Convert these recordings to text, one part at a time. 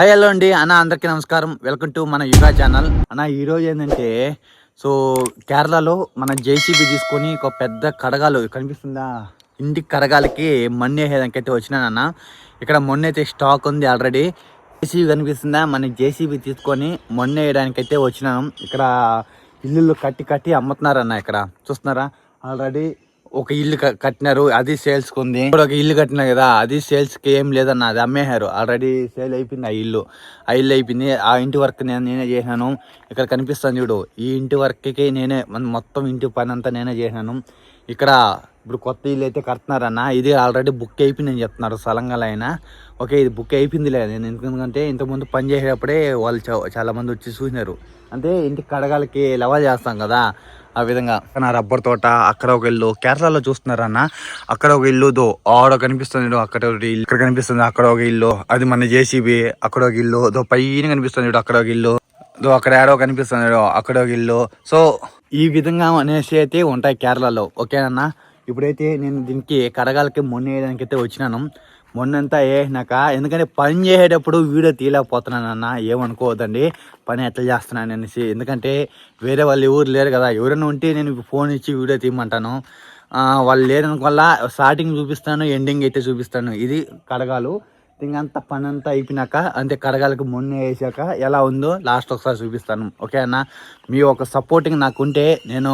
Hi hello అండి అన్న, అందరికీ నమస్కారం. వెల్కమ్ టు మన యుగా ఛానల్. అన్న ఈరోజు ఏంటంటే కేరళలో మన జేసీబీ తీసుకొని ఒక పెద్ద కడగాలు కనిపిస్తుందా, ఇంటికి కడగాలకి మన్ను వేసేదానికైతే వచ్చినానన్న. ఇక్కడ మొన్న అయితే స్టాక్ ఉంది ఆల్రెడీ. జేసీబీ కనిపిస్తుందా, మన జేసీబీ తీసుకొని మొన్న వేయడానికైతే వచ్చినాను. ఇక్కడ ఇల్లు కట్టి అమ్ముతున్నారన్న. ఇక్కడ చూస్తున్నారా, ఆల్రెడీ ఒక ఇల్లు కట్టినారు, అది సేల్స్కి ఉంది. ఇప్పుడు ఒక ఇల్లు కట్టినా కదా, అది సేల్స్కి ఏం లేదన్న, అది అమ్మేశారు. ఆల్రెడీ సేల్ అయిపోయింది ఆ ఇల్లు అయిపోయింది. ఆ ఇంటి వర్క్ నేనే చేశాను. ఇక్కడ కనిపిస్తాను చూడు, ఈ ఇంటి వర్క్కి నేనే మొత్తం ఇంటి పని అంతా నేనే చేశాను. ఇక్కడ ఇప్పుడు కొత్త ఇల్లు అయితే కడుతున్నారన్న. ఇది ఆల్రెడీ బుక్ అయిపోయిందని చెప్తున్నారు స్థలంగా అయినా. ఓకే, ఇది బుక్ అయిపోయింది లేదు, ఎందుకంటే ఇంతకుముందు పని చేసేటప్పుడే వాళ్ళు చాలా మంది వచ్చి చూసినారు. అంటే ఇంటికి కడగాలకి లెవెల్ చేస్తాం కదా, ఆ విధంగా. రబ్బర్ తోట అక్కడ ఒక ఇల్లు, కేరళలో చూస్తున్నారన్న. అక్కడ ఒక ఇల్లు ఆడ కనిపిస్తుంది, అక్కడ ఒక ఇల్లు, ఇక్కడ కనిపిస్తుంది అక్కడ ఒక ఇల్లు, అది మన జేసీబీ. అక్కడ ఒక ఇల్లు పైన కనిపిస్తుంది, అక్కడ ఒక ఇల్లు, అక్కడ ఏడో కనిపిస్తుంది, అక్కడ ఒక ఇల్లు. సో ఈ విధంగా అనేసి అయితే ఉంటాయి కేరళలో. ఓకేనన్నా, ఇప్పుడైతే నేను దీనికి కడగాలకి మొన్న వేయడానికి అయితే వచ్చినాను. మొన్నంతా వేసినాక, ఎందుకంటే పని చేసేటప్పుడు వీడియో తీయలేకపోతున్నానన్న, ఏమనుకోవద్దండి. పని ఎట్లా చేస్తున్నాను అనేసి, ఎందుకంటే వేరే వాళ్ళు ఎవరు లేరు కదా. ఎవరైనా ఉంటే నేను ఫోన్ ఇచ్చి వీడియో తీయమంటాను. వాళ్ళు లేని వల్ల స్టార్టింగ్ చూపిస్తాను, ఎండింగ్ అయితే చూపిస్తాను. ఇది కడగాలు. ఇంకంతా పని అంతా అయిపోయినాక, అంతే కడగాలకు మొన్న వేసాక ఎలా ఉందో లాస్ట్ ఒకసారి చూపిస్తాను. ఓకే అన్న, మీ ఒక సపోర్టింగ్ నాకుంటే నేను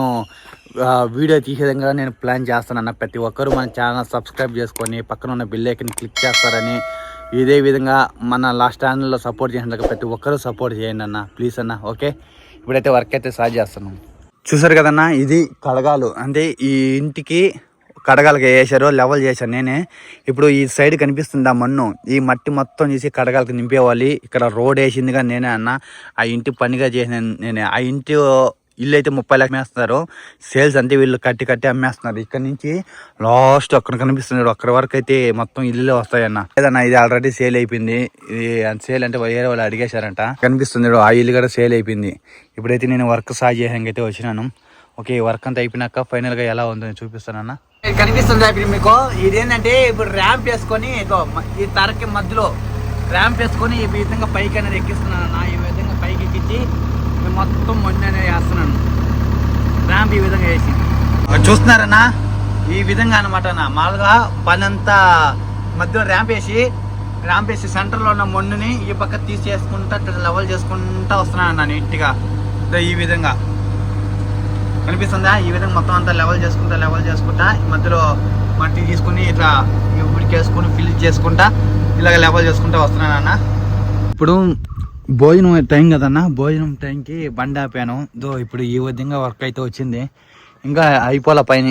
వీడియో తీసేదంగా నేను ప్లాన్ చేస్తానన్న. ప్రతి ఒక్కరూ మన ఛానల్ సబ్స్క్రైబ్ చేసుకొని పక్కన ఉన్న బెల్ ఐకాన్ క్లిక్ చేస్తారని, ఇదే విధంగా మన లాస్ట్ ఛానల్లో సపోర్ట్ చేసినాక ప్రతి ఒక్కరూ సపోర్ట్ చేయండి అన్న, ప్లీజ్ అన్న. ఓకే, ఇప్పుడైతే వర్క్ అయితే స్టార్ట్ చేస్తాను. చూసారు కదన్నా, ఇది కడగాలు. అంటే ఈ ఇంటికి కడగాలకి వేసారు, లెవెల్ చేశాను నేనే. ఇప్పుడు ఈ సైడ్ కనిపిస్తుంది ఆ మన్ను, ఈ మట్టి మొత్తం తీసి కడగాలకి నింపేవాలి. ఇక్కడ రోడ్ వేసిందిగా నేనే అన్న, ఆ ఇంటి పనిగా చేసిన నేనే. ఆ ఇంటి ఇల్లు అయితే 30 లక్షలు అమ్మేస్తున్నారు సేల్స్, అంతే వీళ్ళు కట్టి అమ్మేస్తున్నారు. ఇక్కడ నుంచి లాస్ట్ అక్కడ కనిపిస్తున్నారు, అక్కడ వరకు అయితే మొత్తం ఇల్లులే వస్తాయన్న. లేదన్నా, ఇది ఆల్రెడీ సేల్ అయిపోయింది. ఇది సేల్ అంటే వేరే వాళ్ళు అడిగేశారంట. కనిపిస్తుంది ఆ ఇల్లు కూడా సేల్ అయిపోయింది. ఇప్పుడైతే నేను వర్క్ సాగు చేయడానికి అయితే వచ్చినాను. ఓకే, వర్క్ అంతా అయిపోయినాక ఫైనల్గా ఎలా ఉందో చూపిస్తానన్న. కనిపిస్తుంది ఇప్పుడు మీకు. ఇదేంటంటే ఇప్పుడు ర్యాంప్ వేసుకొని ఈ తరకి మధ్యలో ర్యాంప్ వేసుకొని ఈ విధంగా పైకి అనేది ఎక్కిస్తున్నాను. ఈ విధంగా పైకి ఎక్కించి మొత్తం మొన్న అనేది వేస్తున్నాను. ర్యాంప్ ఈ విధంగా వేసి చూస్తున్నారన్నా, ఈ విధంగా అనమాట. మామూలుగా పని అంతా మధ్యలో ర్యాంప్ వేసి సెంటర్లో ఉన్న మొన్నుని ఈ పక్క తీసేసుకుంటా లెవెల్ చేసుకుంటా వస్తున్నాను అన్న నీట్గా. ఈ విధంగా కనిపిస్తుందా, ఈ విధంగా మొత్తం అంతా లెవెల్ చేసుకుంటా మధ్యలో మట్టి తీసుకుని ఇట్లా ఉడికేసుకుని ఫిల్ చేసుకుంటా ఇలాగ లెవెల్ చేసుకుంటా వస్తున్నాను అన్న. ఇప్పుడు భోజనం టైం కదన్నా, భోజనం టైంకి బండి ఆపాను. ఇప్పుడు ఈ విధంగా వర్క్ అయితే వచ్చింది. ఇంకా అయిపోలే పైన,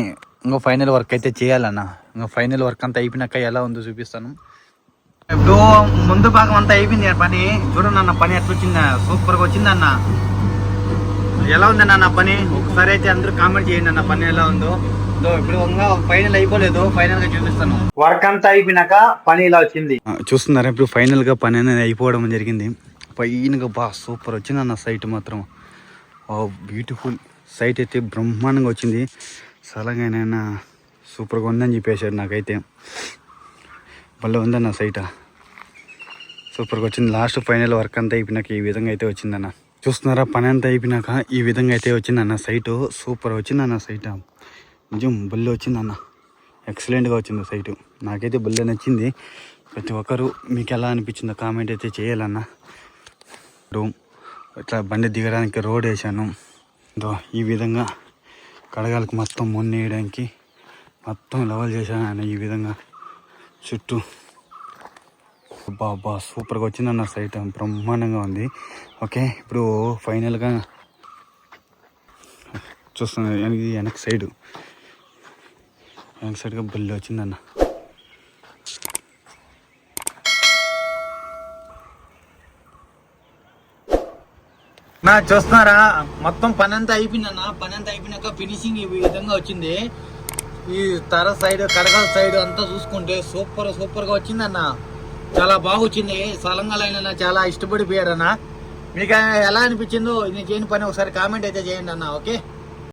ఇంకా ఫైనల్ వర్క్ అయితే చేయాలన్న. ఇంకా ఫైనల్ వర్క్ అంతా అయిపోయినాక ఎలా ఉందో చూపిస్తాను. ఇప్పుడు ముందు భాగం అంతా అయిపోయింది పని. చూడండి అన్న, పని ఎట్లా వచ్చిందా, సూపర్గా వచ్చిందన్న. ఎలా ఉందన్న నా పని, ఒకసారి అయితే అందరూ కామెంట్ చేయండి అన్న పని ఎలా ఉందో. ఇప్పుడు ఇంకా ఫైనల్ అయిపోలేదు, ఫైనల్ గా చూపిస్తాను. వర్క్ అంతా అయిపోయినాక పని ఇలా వచ్చింది. చూస్తున్నారా, ఇప్పుడు ఫైనల్ గా పని అనేది అయిపోవడం జరిగింది. పైనగా సూపర్ వచ్చింది అన్న సైట్ మాత్రం. బ్యూటిఫుల్ సైట్ అయితే బ్రహ్మాండంగా వచ్చింది. సలంగానైనా సూపర్గా ఉందని చెప్పేశారు నాకైతే. భలే ఉందన్న సైట్, సూపర్గా వచ్చింది. లాస్ట్ ఫైనల్ వర్క్ అంతా అయిపోయినాక ఈ విధంగా అయితే వచ్చిందన్న. చూస్తున్నారా, పని అంతా అయిపోయినాక ఈ విధంగా అయితే వచ్చిందన్న సైటు. సూపర్ వచ్చిందన్న సైట్, నిజం బల్లే వచ్చిందన్న. ఎక్సలెంట్గా వచ్చింది సైటు, నాకైతే బల్లే నచ్చింది. ప్రతి ఒక్కరు మీకు ఎలా అనిపించిందో కామెంట్ అయితే చేయాలన్న. ఇట్లా బండి దిగడానికి రోడ్ వేసాను. ఈ విధంగా కడగాలకు మొత్తం మొన్న వేయడానికి మొత్తం లెవెల్ చేశాను అన్న. ఈ విధంగా చుట్టూ బాబా సూపర్గా వచ్చిందన్న సైట్, బ్రహ్మాండంగా ఉంది. ఓకే, ఇప్పుడు ఫైనల్గా చూస్తున్నాను వెనక సైడ్గా బల్లి వచ్చిందన్న. చూస్తున్నారా, మొత్తం పని అంతా అయిపోయిందన్న. పని అంతా అయిపోయినాక ఫినిషింగ్ ఈ విధంగా వచ్చింది. ఈ తర సైడ్ కడగాల సైడ్ అంతా చూసుకుంటే సూపర్గా వచ్చిందన్న. చాలా బాగా వచ్చింది. సలంగాలైనా చాలా ఇష్టపడిపోయారన్న. మీకు ఎలా అనిపించిందో నేను చేయని పని ఒకసారి కామెంట్ అయితే చేయండి అన్న. ఓకే.